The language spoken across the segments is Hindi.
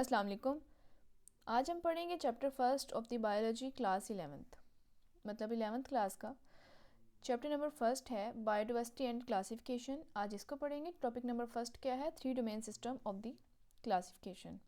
अस्सलाम वालेकुम। आज हम पढ़ेंगे chapter first of the biology class 11th, मतलब 11th क्लास का चैप्टर नंबर फर्स्ट है बायोडाइवर्सिटी एंड क्लासिफिकेशन। आज इसको पढ़ेंगे। टॉपिक नंबर फर्स्ट क्या है? 3 domain system of the classification,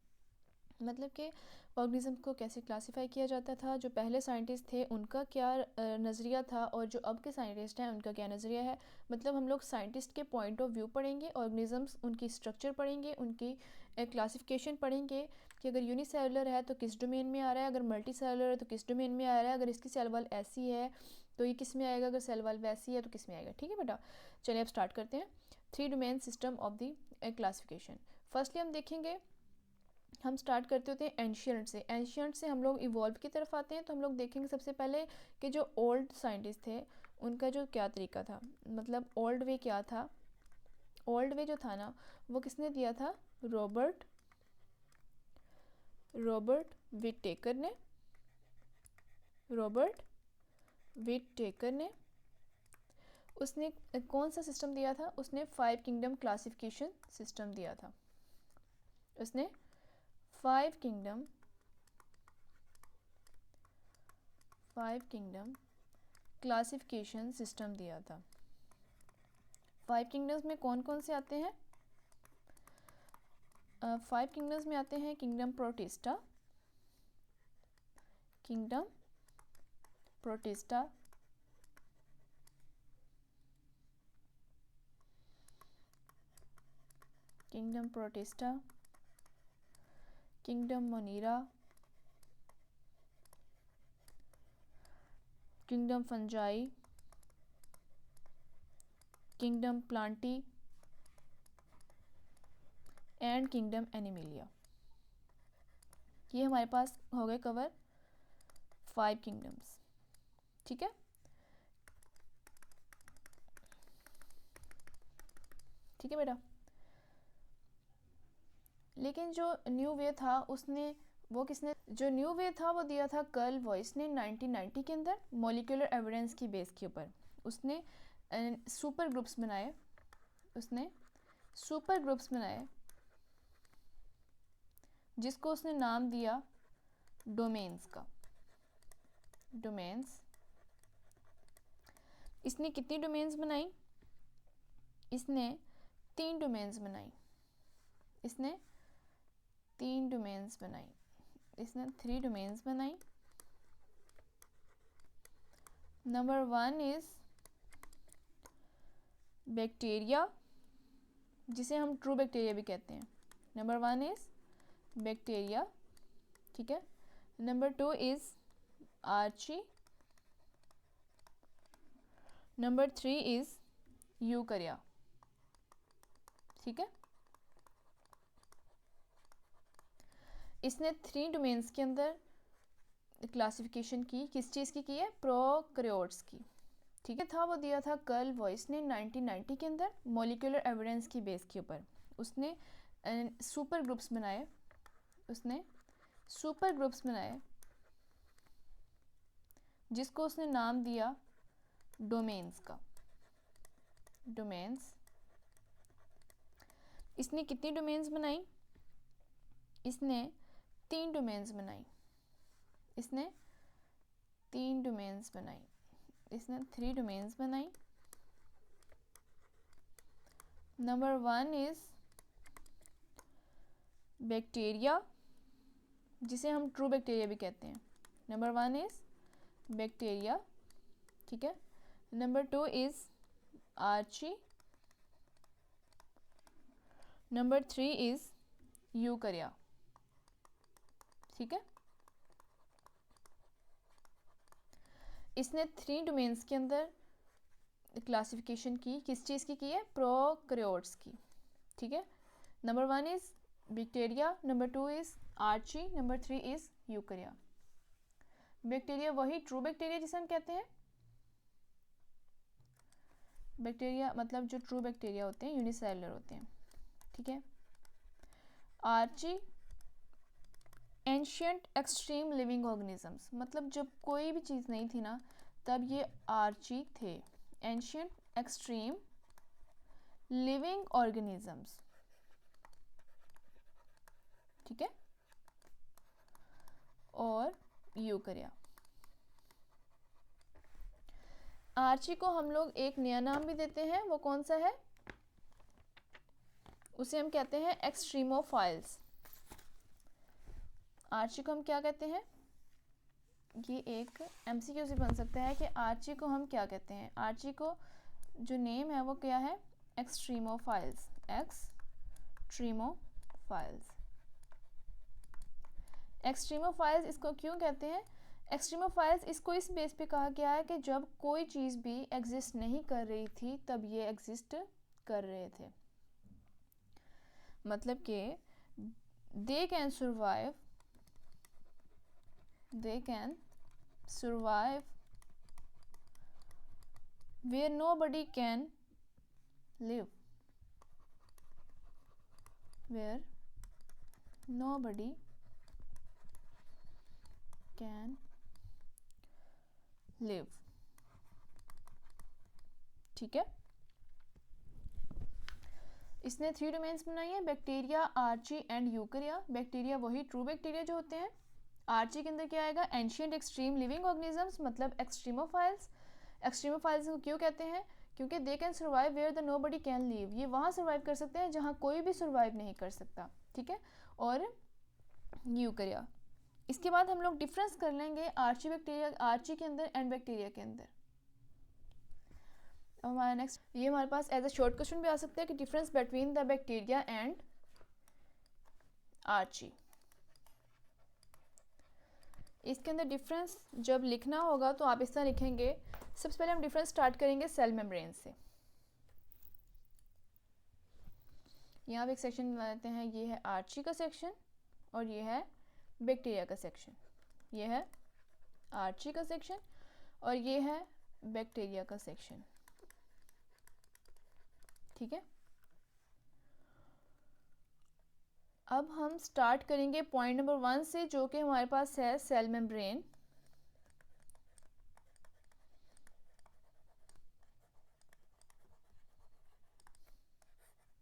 मतलब कि ऑर्गेनिज्म को कैसे क्लासिफाई किया जाता था। जो पहले साइंटिस्ट थे उनका क्या नज़रिया था और जो अब के साइंटिस्ट हैं उनका क्या नज़रिया है। मतलब हम लोग साइंटिस्ट के पॉइंट ऑफ व्यू पढ़ेंगे, ऑर्गेनिजम्स उनकी स्ट्रक्चर पढ़ेंगे, उनकी क्लासिफिकेशन पढ़ेंगे कि अगर यूनिसेलुलर है तो किस डोमेन में आ रहा है, अगर मल्टी सेलुलर है तो किस डोमेन में आ रहा है, अगर इसकी सेल वॉल ऐसी है तो ये किस में आएगा, अगर सेल वॉल वैसी है तो किस में आएगा। ठीक है बेटा, चलिए अब स्टार्ट करते हैं। 3 domain system of the classification. Firstly हम देखेंगे, हम स्टार्ट करते होते हैं एंशियंट से। एंशियंट से हम लोग इवॉल्व की तरफ आते हैं। तो हम लोग देखेंगे सबसे पहले कि जो ओल्ड साइंटिस्ट थे उनका जो क्या तरीका था, मतलब ओल्ड वे क्या था। ओल्ड वे जो था ना वो किसने दिया था? रॉबर्ट विटेकर ने। रॉबर्ट विटेकर ने उसने कौन सा सिस्टम दिया था? उसने 5 किंगडम क्लासिफिकेशन सिस्टम दिया था। उसने 5 किंगडम क्लासिफिकेशन सिस्टम दिया था। 5 किंगडम्स में कौन कौन से आते हैं? 5 किंगडम्स में आते हैं kingdom protista, kingdom protista, kingdom monera, kingdom fungi, kingdom plantae and kingdom animalia. ये हमारे पास हो गए कवर 5 किंगडम्स। ठीक है, ठीक है बेटा। लेकिन जो न्यू वे था उसने वो किसने जो न्यू वे था वो दिया था कर्ल वॉइस ने 1990 के अंदर मॉलिक्यूलर एविडेंस की बेस के ऊपर। उसने सुपर ग्रुप्स बनाए, जिसको उसने नाम दिया डोमेन्स का। डोमेन्स। इसने कितनी डोमेन्स बनाई? इसने 3 डोमेन्स बनाई। इसने 3 डोमेन्स बनाई। इसने 3 डोमेन्स बनाई। नंबर 1 इज बैक्टीरिया, जिसे हम ट्रू बैक्टीरिया भी कहते हैं। नंबर 1 इज बैक्टीरिया, ठीक है। Number 2 is archaea. Number 3 is eukarya, ठीक है। इसने 3 डोमेन्स के अंदर क्लासिफिकेशन की, किस चीज़ की है? प्रोकैरियोट्स की, ठीक है। था वो दिया था कर्ल वॉइस ने 1990 के अंदर मॉलिक्यूलर एविडेंस की बेस के ऊपर। उसने सुपर ग्रुप्स बनाए, जिसको उसने नाम दिया डोमेन्स का। डोमेन्स। इसने कितनी डोमेन्स बनाई? इसने 3 डोमेन्स बनाई। इसने 3 डोमेन्स बनाई। इसने 3 डोमेन्स बनाई। नंबर 1 इज बैक्टीरिया, जिसे हम ट्रू बैक्टीरिया भी कहते हैं। नंबर 1 इज बैक्टीरिया, ठीक है। Number 2 is archaea. Number 3 is eukarya, ठीक है। इसने 3 डोमेन्स के अंदर क्लासिफिकेशन की, किस चीज़ की है? प्रोकैरियोट्स की, ठीक है। Number 1 is bacteria, number 2 is archaea, number 3 is eukarya. Bacteria वही ट्रू बैक्टीरिया जिसे हम कहते हैं। बैक्टीरिया मतलब जो ट्रू बैक्टीरिया होते हैं यूनिसेलुलर होते हैं, ठीक है। Archaea ancient extreme living organisms, मतलब जब कोई भी चीज़ नहीं थी ना तब ये आर्ची थे। एंशियंट एक्सट्रीम लिविंग ऑर्गेनिजम्स, ठीक है। और यूकरिया। आर्ची को हम लोग एक नया नाम भी देते हैं, वो कौन सा है, उसे हम कहते हैं एक्सट्रीमोफाइल्स। आर्ची को हम क्या कहते हैं, ये एक एमसीक्यू से बन सकता है कि आर्ची को हम क्या कहते हैं। आर्ची को जो नेम है वो क्या है, एक्सट्रीमोफाइल्स, एक्सट्रीमोफाइल्स। एक्सट्रीमोफाइल्स इसको क्यों कहते हैं, एक्सट्रीमोफाइल्स इसको इस बेस पे कहा गया है कि जब कोई चीज़ भी एग्जिस्ट नहीं कर रही थी तब ये एग्जिस्ट कर रहे थे। मतलब कि they can survive where nobody can live, where nobody can live। ठीक है, इसने 3 डोमेन्स बनाई है, bacteria, archaea and eukarya. Bacteria वही ट्रू बैक्टीरिया जो होते हैं। आर्ची के अंदर क्या आएगा, एंशिएंट एक्सट्रीम लिविंग ऑर्गेनिजम्स, मतलब एक्सट्रीमोफाइल्स। एक्सट्रीमोफाइल्स को क्यों कहते हैं, क्योंकि they can survive where the nobody can live, ये वहाँ सर्वाइव कर सकते हैं जहाँ कोई भी सर्वाइव नहीं कर सकता। ठीक है, और यूकरिया। इसके बाद हम लोग डिफरेंस कर लेंगे आर्ची बैक्टीरिया, आर्ची के अंदर एंड बैक्टीरिया के अंदर। हमारा नेक्स्ट, ये हमारे पास एज अ शॉर्ट क्वेश्चन भी आ सकता है कि difference between the bacteria and archaea. इसके अंदर डिफरेंस जब लिखना होगा तो आप इस तरह लिखेंगे। सबसे पहले हम डिफरेंस स्टार्ट करेंगे सेल मेम्ब्रेन से। यहाँ पे एक सेक्शन बना लेते हैं, ये है आर्ची का सेक्शन और ये है बैक्टीरिया का सेक्शन। ये है आर्ची का सेक्शन और ये है बैक्टीरिया का सेक्शन। ठीक है, अब हम स्टार्ट करेंगे पॉइंट नंबर 1 से, जो कि हमारे पास है सेल मेम्ब्रेन।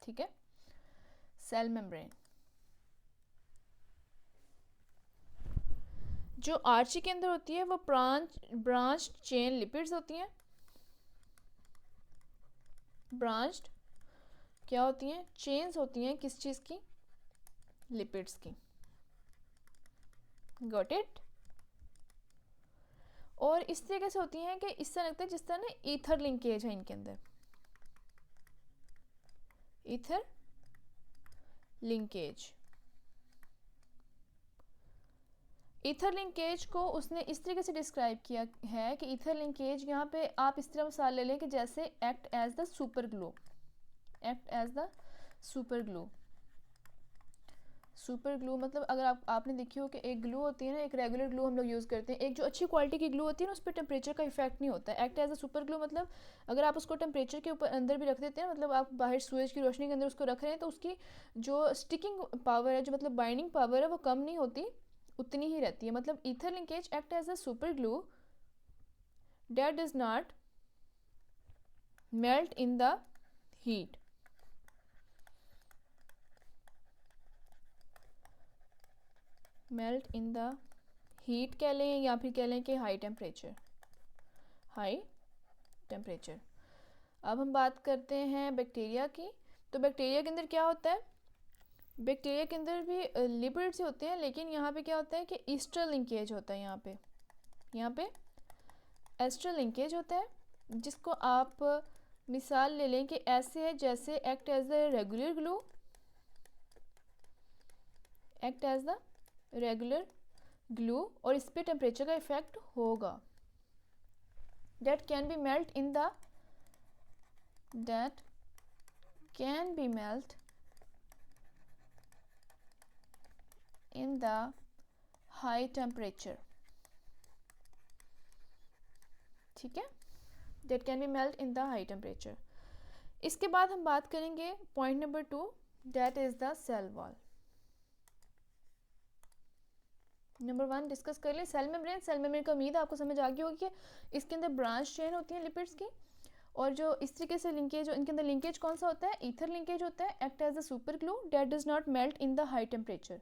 ठीक है, सेल मेम्ब्रेन। जो आर्ची के अंदर होती है वो ब्रांच चेन लिपिड्स होती हैं। ब्रांच्ड क्या होती हैं, चेन्स होती हैं, किस चीज़ की, लिपिड्स की। Got it. और इस तरीके से होती हैं कि इस तरह लगता है जिस तरह ना ईथर लिंकेज है इनके अंदर, ईथर लिंकेज। ईथर लिंकेज को उसने इस तरीके से डिस्क्राइब किया है कि ईथर लिंकेज, यहाँ पे आप इस तरह मिसाल ले लें कि जैसे act as the super glue, act as the super glue. Super glue मतलब अगर आपने देखी हो कि एक ग्लू होती है ना, एक रेगुलर ग्लू हम लोग यूज़ करते हैं, एक जो अच्छी क्वालिटी की ग्लू होती है ना उस पर टेम्परेचर का इफेक्ट नहीं होता है। Act as a super glue मतलब अगर आप उसको टेम्परेचर के ऊपर अंदर भी रख देते हैं, मतलब आप बाहर सूरज की रोशनी के अंदर उसको रख रहे हैं, तो उसकी जो स्टिकिंग पावर है, जो मतलब बाइंडिंग पावर है, वो कम नहीं होती, उतनी ही रहती है। मतलब ether linkage act as a super glue that does not melt in the heat. Melt in the heat कह लें या फिर कह लें कि हाई टेम्परेचर, हाई टेम्परेचर। अब हम बात करते हैं बैक्टीरिया की। तो बैक्टीरिया के अंदर क्या होता है, बैक्टीरिया के अंदर भी लिपिड्स होते हैं, लेकिन यहाँ पे क्या होता है कि ईस्टर लिंकेज होता है। यहाँ पे एस्टर लिंकेज होता है, जिसको आप मिसाल ले लें कि ऐसे है जैसे act as the regular glue, act as the regular glue, और इस पे टेम्परेचर का इफेक्ट होगा। that can be melt in the high temperature। ठीक है, that can be melt in the high temperature। इसके बाद हम बात करेंगे point number 2, that is the cell wall। Number 1 discuss कर ले सेल मेम्ब्रेन। सेल मेम्ब्रेन का उम्मीद आपको समझ आ गई होगी कि इसके अंदर ब्रांच चेन होती है लिपिड्स की, और जो इस तरीके से लिंकेज, इनके अंदर लिंकेज कौन सा होता है, ईथर लिंकेज होता है। Act as a super glue that does not melt in the high temperature.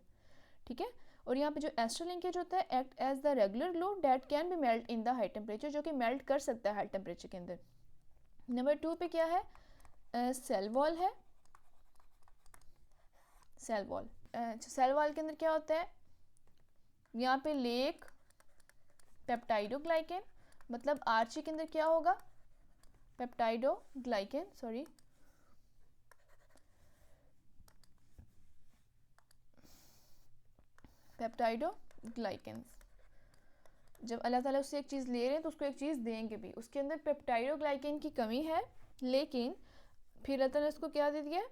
ठीक है, और यहाँ पे जो एस्टर लिंकेज होता है act as the regular glue that can be melt in the high temperature, जो कि मेल्ट कर सकता है हाई टेम्परेचर के अंदर। नंबर 2 पे क्या है, सेल वॉल है। सेल वॉल, सेल वॉल के अंदर क्या होता है, यहाँ पे लेक पेप्टाइडोग्लाइकेन, मतलब आर्ची के अंदर क्या होगा, पेप्टाइडोग्लाइकेन, सॉरी पेप्टाइडोग्लाइकेन। जब अल्लाह ताला उससे एक चीज़ ले रहे हैं तो उसको एक चीज़ देंगे भी, उसके अंदर पेप्टाइडोग्लाइकेन की कमी है, लेकिन फिर अल्लाह ताला उसको क्या दे दिया,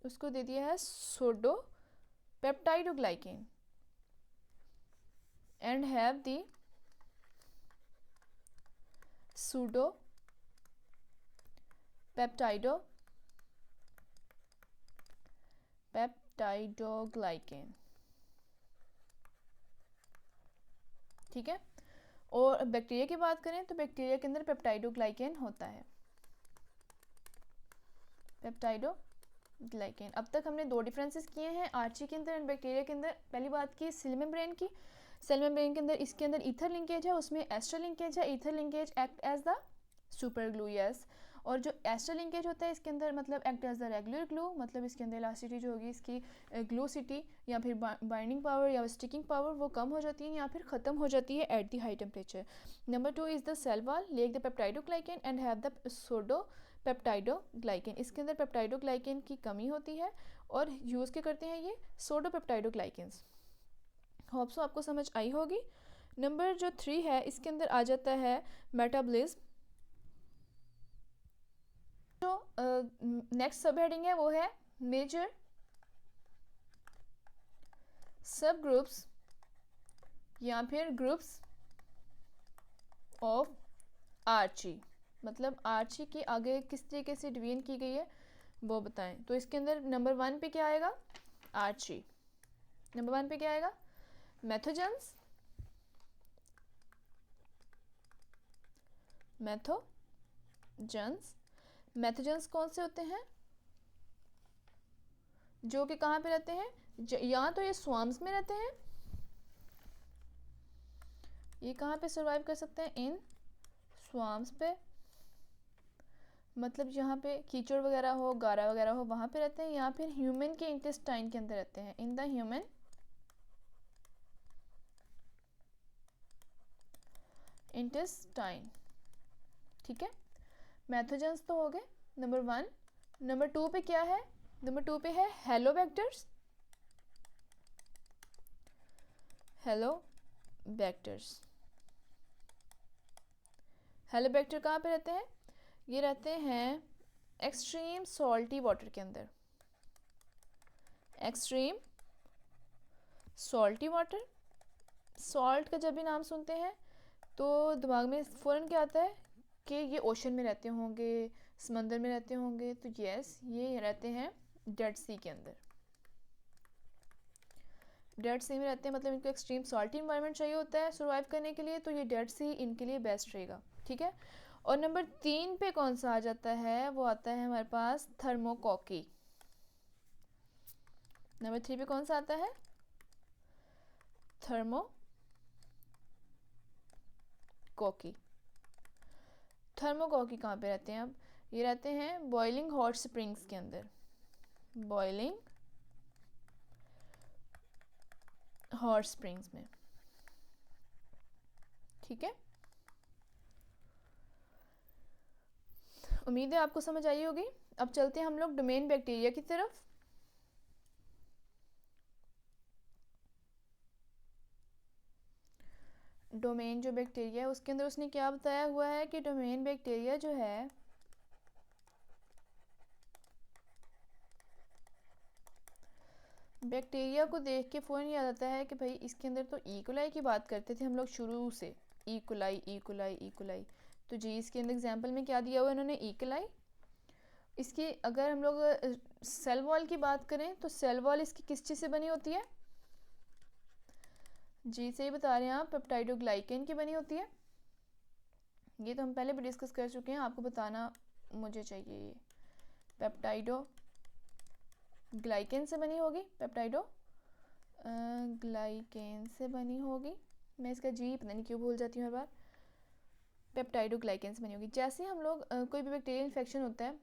उसको दे दिया है pseudo peptidoglycan and have the pseudo peptidoglycan. ठीक है। और बैक्टीरिया की बात करें तो बैक्टीरिया के अंदर पेप्टाइडोग्लाइकेन होता है, पेप्टाइडोग्लाइकेन। अब तक हमने 2 डिफरेंसेस किए हैं आर्ची के अंदर एंड बैक्टीरिया के अंदर। पहली बात की सेल मेम्ब्रेन की, सेल मेम्ब्रेन के अंदर इसके अंदर ईथर लिंकेज है, उसमें एस्टर लिंकेज है, ether linkage act as the super glue, yes. और जो एस्टर लिंकेज होता है इसके अंदर मतलब act as the regular glue, मतलब इसके अंदर इलास्टिसिटी जो होगी इसकी ग्लूसिटी या फिर बाइंडिंग पावर या स्टिकिंग पावर वो कम हो जाती है या फिर ख़त्म हो जाती है at the high temperature. Number 2 is the cell wall lack the peptidoglycan and have the pseudo peptidoglycan. इसके अंदर पेप्टाइडोग्लाइकेन की कमी होती है और यूज़ क्या करते हैं ये सोडो पेप्टाइडोग्लाइकेन्स। होप सो आपको समझ आई होगी। नंबर जो 3 है इसके अंदर आ जाता है मेटाबॉलिज्म। जो नेक्स्ट सब हेडिंग है वो है मेजर सब ग्रुप्स या फिर ग्रुप्स ऑफ आर्ची, मतलब आर्ची की आगे किस तरीके से डिवीजन की गई है वो बताएं। तो इसके अंदर नंबर 1 पे क्या आएगा, आर्ची। नंबर 1 पे क्या आएगा, मैथोजेंस, मैथोजेंस। मैथोजेंस कौन से होते हैं, जो कि कहाँ पे रहते हैं, या तो ये स्वाम्स में रहते हैं, ये कहाँ पे सर्वाइव कर सकते हैं, इन स्वाम्स पे, मतलब जहाँ पे कीचड़ वगैरह हो, गारा वगैरह हो वहाँ पे रहते हैं, या फिर ह्यूमन के इंटेस्टाइन के अंदर रहते हैं, इन द ह्यूमन इंटेस्टाइन। ठीक है, मैथोजेंस तो हो गए नंबर 1। नंबर 2 पे क्या है, नंबर 2 पे है हेलोबैक्टर्स, हेलोबैक्टर्स। हेलोबैक्टर कहाँ पे रहते हैं, ये रहते हैं एक्सट्रीम सॉल्टी वाटर के अंदर, एक्सट्रीम सॉल्टी वाटर। सॉल्ट का जब भी नाम सुनते हैं तो दिमाग में फ़ौरन क्या आता है कि ये ओशन में रहते होंगे, समंदर में रहते होंगे, तो यस ये रहते हैं डेड सी के अंदर, डेड सी में रहते हैं, मतलब इनको एक्सट्रीम सॉल्टी इन्वायरमेंट चाहिए होता है सर्वाइव करने के लिए, तो ये डेड सी इनके लिए बेस्ट रहेगा। ठीक है। और नंबर 3 पे कौन सा आ जाता है, वो आता है हमारे पास थर्मोकॉकी। नंबर 3 पे कौन सा आता है, थर्मोकॉकी। थर्मोकॉकी कहाँ पे रहते हैं, अब ये रहते हैं बॉइलिंग हॉट स्प्रिंग्स के अंदर, बॉइलिंग हॉट स्प्रिंग्स में। ठीक है, उम्मीद है आपको समझ आई होगी। अब चलते हैं हम लोग डोमेन बैक्टीरिया की तरफ। डोमेन जो बैक्टीरिया है उसके अंदर उसने क्या बताया हुआ है कि डोमेन बैक्टीरिया जो है बैक्टीरिया को देख के फ़ौरन याद आता है कि भाई इसके अंदर तो ईकोलाई की बात करते थे हम लोग शुरू से, ईकोलाई ईकोलाई ईकोलाई। तो जी इसके अंदर एग्जाम्पल में क्या दिया हुआ है इन्होंने, ईकोलाई। इसकी अगर हम लोग सेल वॉल की बात करें तो सेल वॉल इसकी किस चीज़ से बनी होती है, जी से ही बता रहे हैं आप, पेप्टाइडोग्लाइकेन की बनी होती है। ये तो हम पहले भी डिस्कस कर चुके हैं, आपको बताना मुझे चाहिए, ये पेप्टाइडोग्लाइकेन से बनी होगी, पेप्टाइडो ग्लाइकेन से बनी होगी। मैं इसका जी पता नहीं क्यों भूल जाती हूँ हर बार। पेप्टाइडोग्लाइकेन से बनी होगी। जैसे हम लोग कोई भी बैक्टीरियल इन्फेक्शन होता है,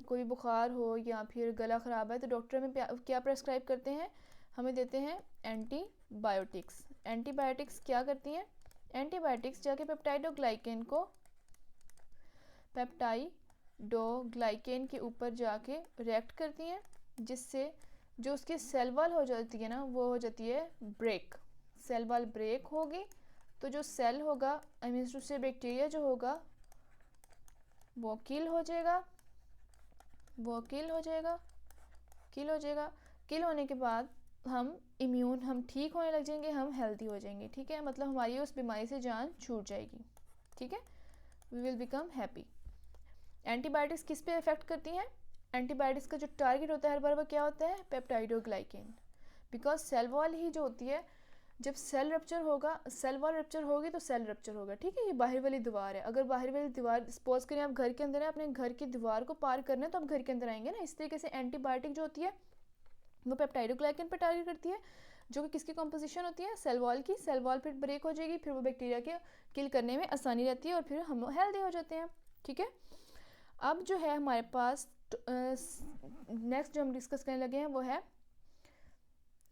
कोई बुखार हो या फिर गला ख़राब है, तो डॉक्टर हमें क्या प्रेस्क्राइब करते हैं, हमें देते हैं एंटीबायोटिक्स। एंटीबायोटिक्स क्या करती हैं, एंटीबायोटिक्स जाके पेप्टाइडोग्लाइकेन को पेप्टाइडोग्लाइकेन के ऊपर जाके रिएक्ट करती हैं, जिससे जो उसकी सेल वॉल हो जाती है ना, वो हो जाती है ब्रेक। सेल वॉल ब्रेक होगी तो जो सेल होगा, आई मीन उससे बैक्टीरिया जो होगा वो किल हो जाएगा, वो किल हो जाएगा, किल हो जाएगा। किल होने के बाद हम ठीक होने लग जाएंगे, हम हेल्दी हो जाएंगे। ठीक है, मतलब हमारी उस बीमारी से जान छूट जाएगी। ठीक है, we will become happy. Antibiotics किस पे इफेक्ट करती हैं, एंटीबायोटिक्स का जो टारगेट होता है हर बार वो क्या होता है, पेप्टाइडोग्लाइकेन। बिकॉज सेल वॉल ही जो होती है, जब सेल रप्चर होगा, सेल वॉल रप्चर होगी तो सेल रप्चर होगा। ठीक है, ये बाहर वाली दीवार है। अगर बाहर वाली दीवार, सपोज करें आप घर के अंदर है, अपने घर की दीवार को पार करना है तो आप घर के अंदर आएंगे ना। इस तरीके से एंटीबायोटिक जो होती है वो पेप्टाइडोग्लाइकेन पर टारगेट करती है, जो कि किसकी कॉम्पोजिशन होती है, सेल वॉल की। सेल वॉल फिर ब्रेक हो जाएगी, फिर वो बैक्टीरिया के किल करने में आसानी रहती है और फिर हम हेल्दी हो जाते हैं। ठीक है, अब जो है हमारे पास नेक्स्ट जो हम डिस्कस करने लगे हैं वो है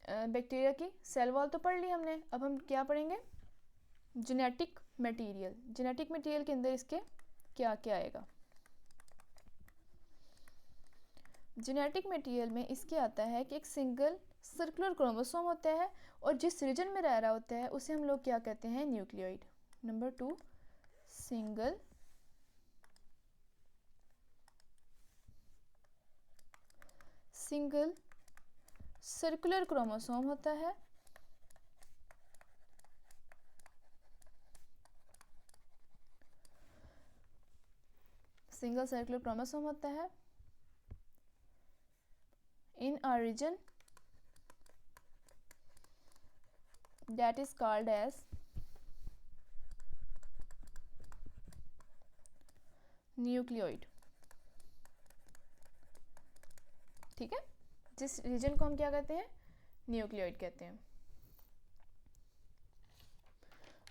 बैक्टीरिया की सेल वॉल। तो पढ़ ली हमने, अब हम क्या पढ़ेंगे, जेनेटिक मटेरियल। जेनेटिक मटेरियल के अंदर इसके क्या क्या आएगा। जेनेटिक मटेरियल में इसके आता है कि एक सिंगल सर्कुलर क्रोमोसोम होता है और जिस रीजन में रह रहा होता है उसे हम लोग क्या कहते हैं, nucleoid. Number 2, single circular chromosome होता है, सिंगल सर्कुलर क्रोमोसोम होता है in a region that is called as nucleoid. ठीक है, जिस रीजन को हम क्या कहते हैं, न्यूक्लियोइड कहते हैं।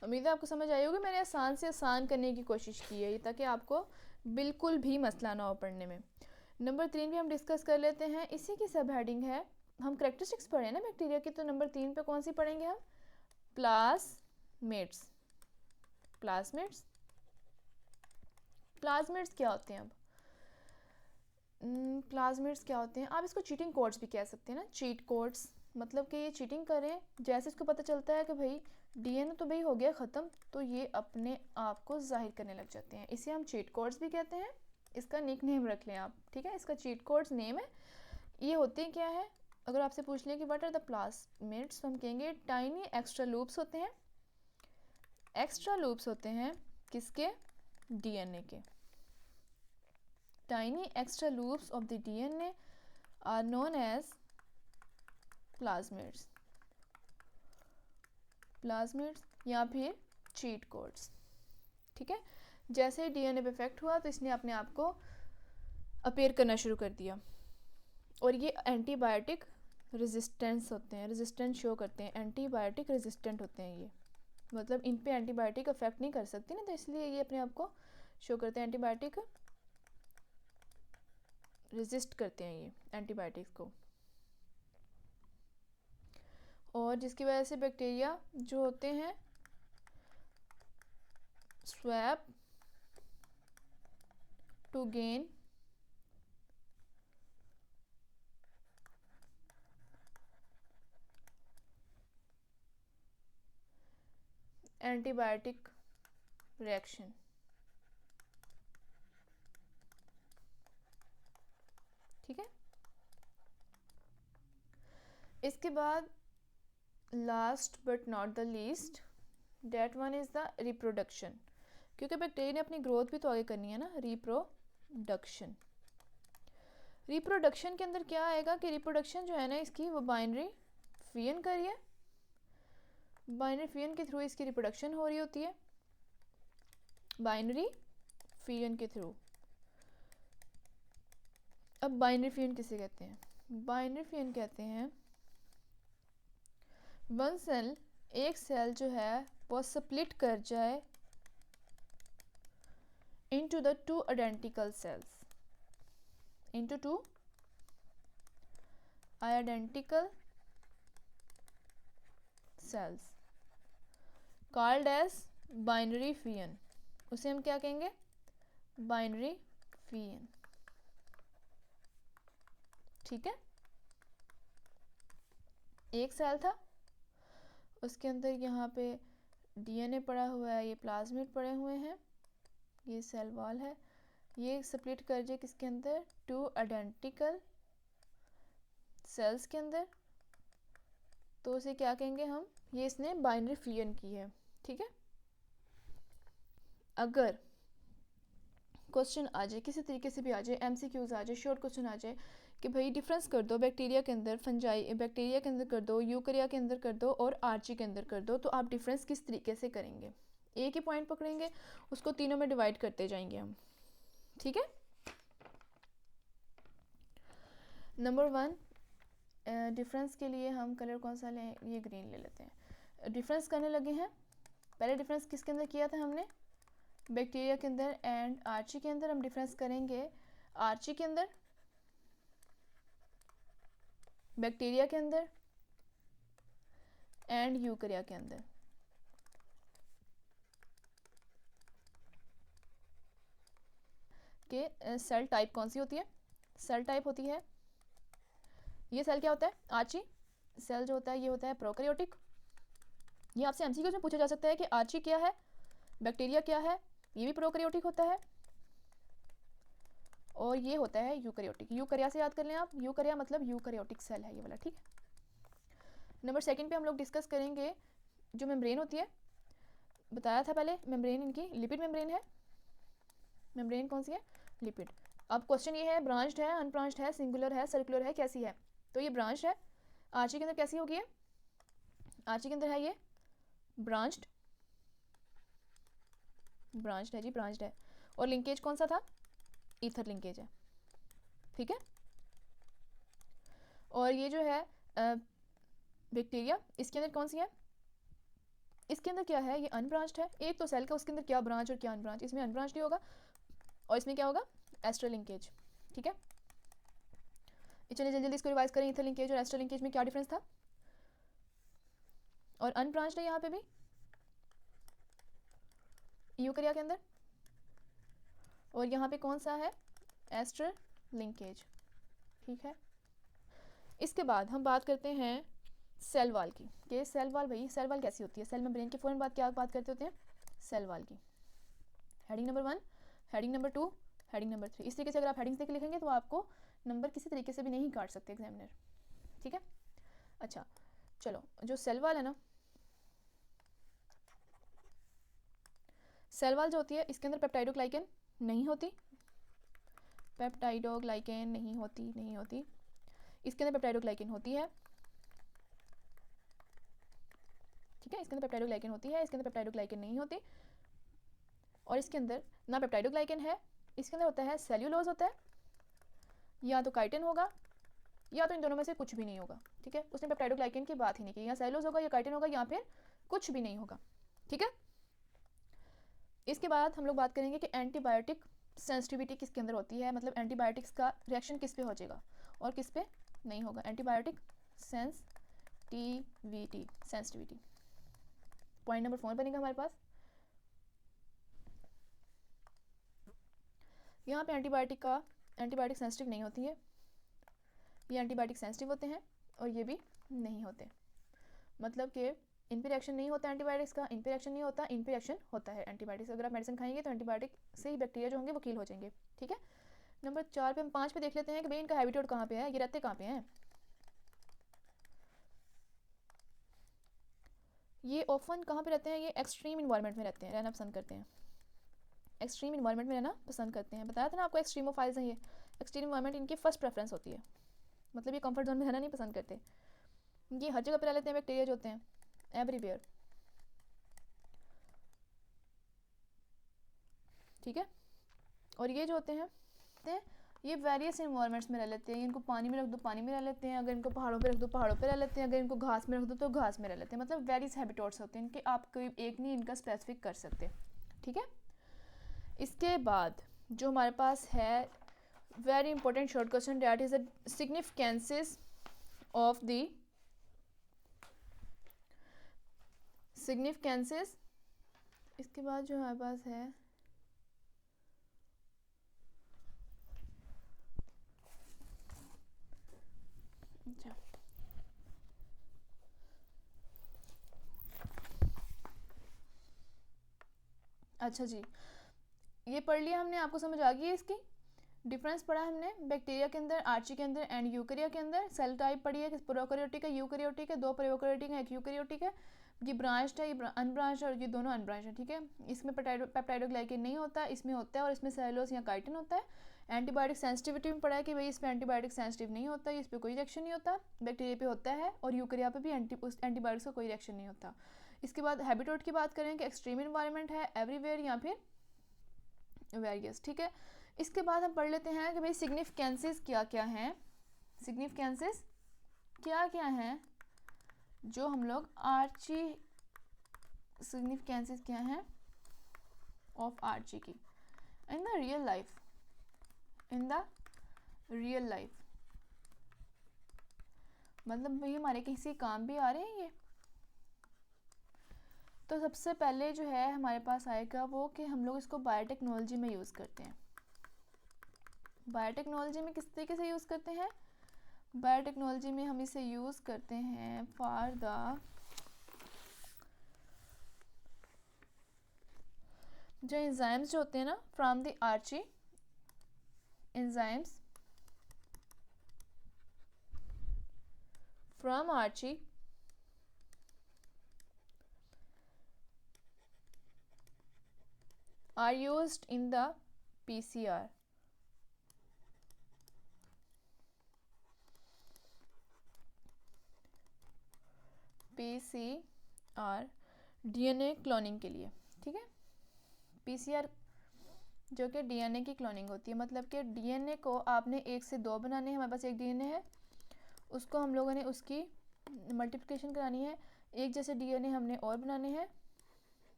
उम्मीद है आपको समझ आई होगी। मैंने आसान से आसान करने की कोशिश की है ताकि आपको बिल्कुल भी मसला ना हो पढ़ने में। नंबर 3 भी हम डिस्कस कर लेते हैं, इसी की सब हेडिंग है। हम करेक्टरिस्टिक्स पढ़े ना बैक्टीरिया की, तो नंबर 3 पे कौन सी पढ़ेंगे हम, प्लाज्मेट्स। प्लाज्मेट्स, प्लाज्मेट्स क्या होते हैं। अब प्लाज्मेट्स क्या होते हैं, आप इसको चीटिंग कोड्स भी कह सकते हैं ना, चीट कोड्स। मतलब कि ये चीटिंग करें, जैसे इसको पता चलता है कि भाई डीएनए तो भाई हो गया ख़त्म, तो ये अपने आप को जाहिर करने लग जाते हैं। इसे हम चीट कोड्स भी कहते हैं। इसका निक नेम रख लें आप। ठीक है, इसका चीट कोड्स नेम है। ये होते क्या है, अगर आपसे पूछ लें कि व्हाट आर द प्लाज्मेट्स, तो हम कहेंगे टाइनी एक्स्ट्रा लूप्स होते हैं। एक्स्ट्रा लूप्स होते हैं किसके, डीएनए के। Tiny extra loops of the DNA are known as plasmids. Plasmids या फिर चीट कोड्स। ठीक है, जैसे ही डीएनए पे इफेक्ट हुआ तो इसने अपने आप को अपीयर करना शुरू कर दिया, और ये एंटीबायोटिक रेजिस्टेंस होते हैं, रेजिस्टेंस शो करते हैं, एंटीबायोटिक रेजिस्टेंट होते हैं ये। मतलब इन पे एंटीबायोटिक अफेक्ट नहीं कर सकती ना, तो इसलिए ये अपने आप को शो करते हैं, एंटीबायोटिक रेजिस्ट करते हैं ये एंटीबायोटिक्स को। और जिसकी वजह से बैक्टीरिया जो होते हैं swap to gain antibiotic reaction. ठीक है, इसके बाद last but not the least, that one is the reproduction. क्योंकि बैक्टीरिया ने अपनी ग्रोथ भी तो आगे करनी है ना, रिप्रोडक्शन। रिप्रोडक्शन के अंदर क्या आएगा कि रिप्रोडक्शन जो है ना इसकी, वो बाइनरी फिजन कर रही है। बाइनरी फिजन के थ्रू इसकी रिप्रोडक्शन हो रही होती है, बाइनरी फिजन के थ्रू। अब बाइनरी फिजन किसे कहते हैं, बाइनरी फिजन कहते हैं वन सेल, एक सेल जो है वो स्प्लिट कर जाए into the two identical cells, into two identical cells called as binary fission. उसे हम क्या कहेंगे? Binary fission. ठीक है, एक सेल था, उसके अंदर यहाँ पे डीएनए पड़ा हुआ है, ये प्लाज्मिड पड़े हुए हैं, ये सेल वॉल है, ये स्प्लिट कर जाए किसके अंदर? टू आइडेंटिकल सेल्स के अंदर, तो उसे क्या कहेंगे हम? ये इसने बाइनरी फिशन की है. ठीक है, अगर क्वेश्चन आ जाए किसी तरीके से भी आ जाए, एमसीक्यूज आ जाए, शॉर्ट क्वेश्चन आ जाए कि भाई डिफरेंस कर दो बैक्टीरिया के अंदर, फंजाई बैक्टीरिया के अंदर कर दो, यूकरिया के अंदर कर दो और आर्ची के अंदर कर दो, तो आप डिफरेंस किस तरीके से करेंगे? एक ही पॉइंट पकड़ेंगे, उसको तीनों में डिवाइड करते जाएंगे हम. ठीक है, नंबर 1 डिफरेंस के लिए हम कलर कौन सा लें? ये ग्रीन ले लेते हैं. डिफरेंस करने लगे हैं. पहले डिफरेंस किसके अंदर किया था हमने? बैक्टीरिया के अंदर एंड आर्ची के अंदर. हम डिफरेंस करेंगे आर्ची के अंदर, बैक्टीरिया के अंदर एंड यूकरिया के अंदर. के सेल टाइप कौन सी होती है? सेल टाइप होती है, ये सेल क्या होता है? आर्ची सेल जो होता है ये होता है प्रोकैरियोटिक. ये आपसे एमसीक्यू में पूछा जा सकता है कि आर्ची क्या है, बैक्टीरिया क्या है. ये भी प्रोकैरियोटिक होता है और ये होता है यूकैरियोटिक. यूकैरिया से याद कर लें आप, यूकैरिया मतलब यूकैरियोटिक सेल है ये वाला. ठीक है, नंबर 2 पे हम लोग डिस्कस करेंगे जो मेम्ब्रेन होती है. बताया था पहले, मेम्ब्रेन इनकी लिपिड मेम्ब्रेन है. मेम्ब्रेन कौन सी है? लिपिड. अब क्वेश्चन ये है ब्रांच्ड है, अनब्रांच्ड है, सिंगुलर है, सर्कुलर है, कैसी है? तो ये ब्रांच्ड है. आर्ची के अंदर कैसी होगी? आर्ची के अंदर है ये ब्रांच्ड, ब्रांच्ड है जी, ब्रांच्ड है. और लिंकेज कौन सा था? ईथर लिंकेज है. ठीक है, और ये जो है बैक्टीरिया, इसके अंदर कौन सी है? इसके अंदर क्या है? ये अनब्रांच्ड है. एक तो सेल का, उसके अंदर क्या ब्रांच और क्या अनब्रांच? इसमें अनब्रांच्ड ही होगा और इसमें क्या होगा? Ester linkage. ठीक है, चलिए जल्दी जल्दी इसको रिवाइज करें. ईथर लिंकेज और एस्टर लिंकेज में क्या डिफरेंस था? और अनब्रांच्ड है यहाँ पे भी यूकैरिया के अंदर, और यहाँ पे कौन सा है? Ester linkage. ठीक है, इसके बाद हम बात करते हैं सेल वॉल की. कि सेल वॉल, भाई सेल वॉल कैसी होती है? सेल मेम्ब्रेन के फौरन बाद क्या बात करते होते हैं? सेल वॉल की. Heading number 1, heading number 2, heading number 3. इस तरीके से अगर आप हेडिंग्स देख लिखेंगे तो आपको नंबर किसी तरीके से भी नहीं काट सकते एग्जामिनर. ठीक है, अच्छा चलो, जो सेल वॉल है ना, सेल वॉल जो होती है इसके अंदर पेप्टाइडोग्लाइकेन नहीं होती. पेप्टाइडोग्लाइकेन नहीं होती. इसके अंदर पेप्टाइडोग्लाइकेन होती है. ठीक है, इसके अंदर पेप्टाइडोग्लाइकेन होती है, इसके अंदर पेप्टाइडोग्लाइकेन नहीं होती. और इसके अंदर ना पेप्टाइडोग्लाइकेन है, इसके अंदर होता है सेल्यूलोज होता है, या तो काइटिन होगा या तो इन दोनों में से कुछ भी नहीं होगा. ठीक है, उसने पेप्टाइडोग्लाइकेन की बात ही नहीं की. या सेल्यूलोज होगा या काइटिन होगा या फिर कुछ भी नहीं होगा. ठीक है, इसके बाद हम लोग बात करेंगे कि एंटीबायोटिक सेंसिटिविटी किसके अंदर होती है. मतलब एंटीबायोटिक्स का रिएक्शन किस पे हो जाएगा और किस पे नहीं होगा. एंटीबायोटिक सेंसिटिविटी पॉइंट नंबर 4 बनेगा हमारे पास. यहाँ पे एंटीबायोटिक सेंसिटिव नहीं होती है. ये एंटीबायोटिक सेंसिटिव होते हैं और ये भी नहीं होते. मतलब कि इन पे रिएक्शन नहीं होता एंटीबायोटिक्स का, इन पे रिएक्शन नहीं होता, इन पे रिएक्शन होता है एंटीबायोटिक्स. अगर आप मेडिसिन खाएंगे तो एंटीबायोटिक से ही बैक्टीरिया जो होंगे वो किल हो जाएंगे. ठीक है, नंबर 4 पे हम 5 पे देख लेते हैं कि भाई इनका हैबिटेट कहाँ पे है, ये रहते कहाँ पे हैं. ये ऑफन कहाँ पे रहते हैं? ये एक्सट्रीम इन्वायरमेंट में रहते हैं, रहना पसंद करते हैं. एक्सट्रीम इन्वायरमेंट में रहना पसंद करते हैं. बताया था ना आपको एक्सट्रीमोफाइल्स हैं. ये एक्सट्रीम इन्वायरमेंट इनकी फर्स्ट प्रेफरेंस होती है. मतलब ये कंफर्ट जोन में रहना नहीं पसंद करते. ये हर जगह पे रह लेते हैं बैक्टीरिया जो होते हैं, एवरीवेयर. ठीक है, और ये जो होते हैं ये वेरियस इन्वायरमेंट्स में रह लेते हैं। इनको पानी में रख दो पानी में रह लेते हैं, अगर इनको पहाड़ों पे रख दो पहाड़ों पे रह लेते हैं, अगर इनको घास में रख दो तो घास में रह लेते हैं। मतलब वेरियस हैबिटेट्स होते हैं इनके, आप कोई एक नहीं इनका स्पेसिफिक कर सकते। ठीक है, इसके बाद जो हमारे पास है very important short question, that is the significances of the significances. इसके बाद जो हमारे पास है अच्छा जी, ये पढ़ लिया हमने, आपको समझ आ गई है इसकी डिफरेंस पढ़ा हमने बैक्टीरिया के अंदर, आर्ची के अंदर एंड यूकैरिया के अंदर। सेल टाइप पढ़ी है कि प्रोकैरियोटिक है, यूकैरियोटिक है, दो प्रोकैरियोटिक है एक यूकैरियोटिक है, ये ब्रांच्ड है ये अनब्रांच्ड है और ये दोनों अनब्रांच्ड है। ठीक है, इसमें पेप्टाइडोग्लाइकेन नहीं होता, इसमें होता है, और इसमें सेलुलोज या काइटिन होता है। एंटीबायोटिक सेंसिटिविटी में पढ़ा है कि भाई इसमें एंटीबायोटिक सेंसिटिव नहीं होता, इस पर कोई रिएक्शन नहीं होता, बैक्टीरिया पे होता है, और यूकैरिया पे भी एंटीबायोटिक्स का कोई रिएक्शन नहीं होता। इसके बाद हैबिटेट की बात करें कि एक्सट्रीम इन्वायरमेंट है, एवरीवेयर या फिर वेरियस। ठीक है, इसके बाद हम पढ़ लेते हैं कि भाई सिग्निफिकेंसेस क्या क्या हैं, सिग्निफिकेंसेस क्या क्या हैं जो हम लोग आर्ची, सिग्निफिकेंसेस क्या हैं ऑफ आर्ची की in the real life, in the real life. मतलब भाई हमारे किसी काम भी आ रहे हैं ये। तो सबसे पहले जो है हमारे पास आएगा वो कि हम लोग इसको बायोटेक्नोलॉजी में यूज़ करते हैं। बायोटेक्नोलॉजी में किस तरीके से यूज़ करते हैं, बायोटेक्नोलॉजी में हम इसे यूज़ करते हैं फॉर द, जो एंजाइम्स जो होते हैं ना from the archaea, enzymes from archaea are used in the PCR. PCR DNA cloning के लिए। ठीक है, PCR जो कि DNA की क्लोनिंग होती है, मतलब कि DNA को आपने 1 से 2 बनाने हैं, हमारे पास एक DNA है, उसको हम लोगों ने उसकी मल्टीप्लिकेशन करानी है, एक जैसे DNA हमने और बनाने हैं।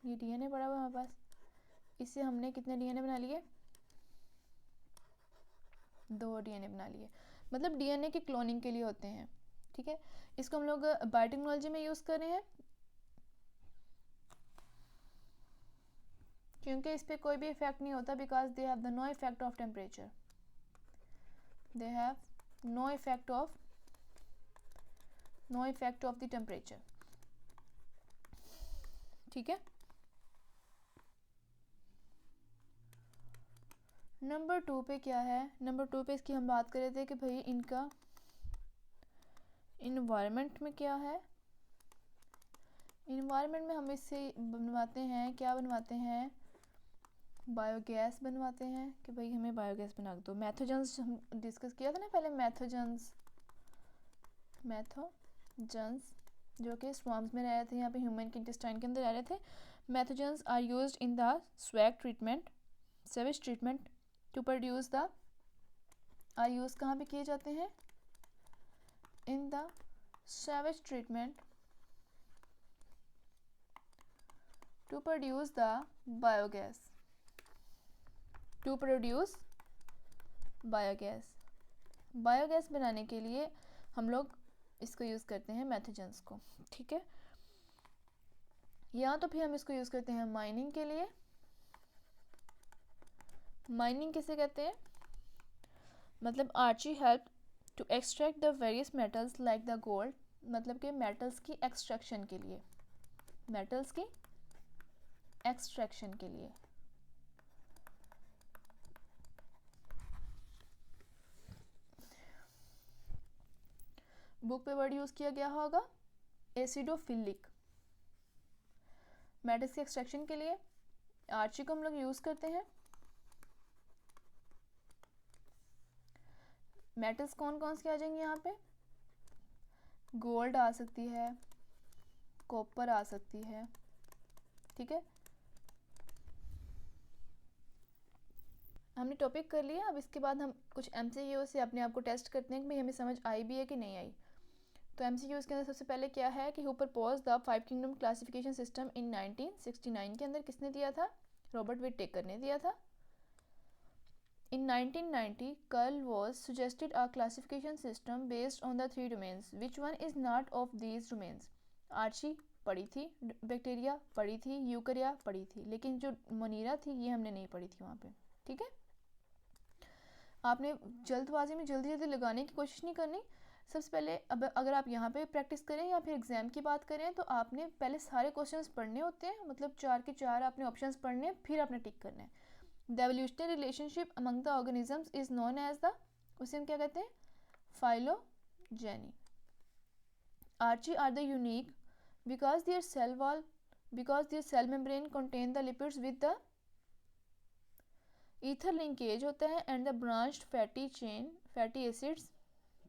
ये DNA पड़ा हुआ हमारे पास, इससे हमने कितने DNA बना लिए, 2 DNA बना लिए, मतलब DNA की क्लोनिंग के लिए होते हैं। ठीक है, इसको हम लोग बायोटेक्नोलॉजी में यूज़ कर रहे हैं क्योंकि इस पर कोई भी इफेक्ट नहीं होता, because they have the no effect of temperature, they have no effect of the temperature. ठीक है, नंबर 2 पे क्या है, नंबर 2 पे इसकी हम बात कर रहे थे कि भाई इनका इन्वायरमेंट में क्या है। इन्वायरमेंट में हम इससे बनवाते हैं, क्या बनवाते हैं, बायोगैस बनवाते हैं कि भाई हमें बायोगैस बना दो। मैथोजेंस हम डिस्कस किया था ना पहले, मैथोजेंस जो कि स्वाम्स में रह रहे थे, यहाँ पे ह्यूमन के इंटेस्टाइन के अंदर रह रहे थे। Methanogens are used in the sewage treatment, sewage treatment to produce the, are use कहाँ पे किए जाते हैं, in the sewage treatment to produce the biogas, to produce biogas. Biogas बनाने के लिए हम लोग इसको यूज़ करते हैं मैथोजेंस को। ठीक है, या तो फिर हम इसको यूज़ करते हैं माइनिंग के लिए। माइनिंग किसे कहते हैं, मतलब archaea help to extract the various metals like the gold, मतलब कि मेटल्स की एक्सट्रैक्शन के लिए, मेटल्स की एक्सट्रैक्शन के लिए। बुक पे वर्ड यूज़ किया गया होगा एसिडोफिलिक, मेटल्स के एक्सट्रैक्शन के लिए आर्ची को हम लोग यूज़ करते हैं। मेटल्स कौन कौन से आ जाएंगे यहाँ पे, गोल्ड आ सकती है, कॉपर आ सकती है। ठीक है, हमने टॉपिक कर लिया। अब इसके बाद हम कुछ MCQ से अपने आप को टेस्ट करते हैं कि भाई हमें समझ आई भी है कि नहीं आई। तो MCQs के अंदर सबसे पहले क्या है कि who propose the 5 kingdom classification system in 1969 के अंदर किसने दिया था? रॉबर्ट विटेकर ने दिया था। In 1990, Karl was suggested a classification system based on the 3 domains. Which one is not of these domains? Archaea पढ़ी थी, बैक्टीरिया पढ़ी थी, यूकरिया पढ़ी थी, लेकिन जो मोनीरा थी ये हमने नहीं पढ़ी थी वहाँ पे। ठीक है, आपने जल्दबाजी में जल्दी जल्दी लगाने की कोशिश नहीं करनी। सबसे पहले अब अगर आप यहाँ पे प्रैक्टिस करें या फिर एग्जाम की बात करें तो आपने पहले सारे क्वेश्चंस पढ़ने होते हैं, मतलब 4 के 4 आपने ऑप्शंस पढ़ने हैं, फिर आपने टिक करना है। The evolutionary relationship among the organisms is known as the, उसे हम क्या कहते हैं? Phylogeny. Archaea are the unique because their cell membrane contain the lipids with the ether linkage होता है and the branched fatty acids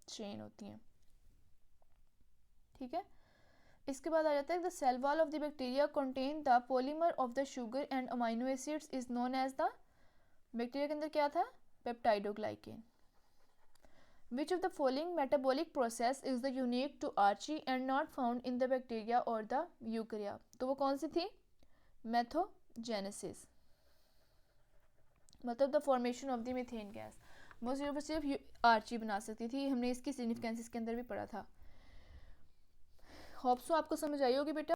chain होती हैं। ठीक है, इसके बाद आ जाता है the cell wall of the bacteria contain the polymer of the sugar and amino acids is known as the, bacteria के अंदर क्या था? Peptidoglycan. Which of the following metabolic process is the unique to archaea and not found in the bacteria or the eukarya? तो वो कौन सी थी? मेथोजेनेसिस, मतलब the formation of the methane gas. वो सिर्फ आर्ची बना सकती थी। हमने इसकी सिग्निफिकेंस इसके अंदर भी पढ़ा था। होप सो आपको समझ आई होगी बेटा।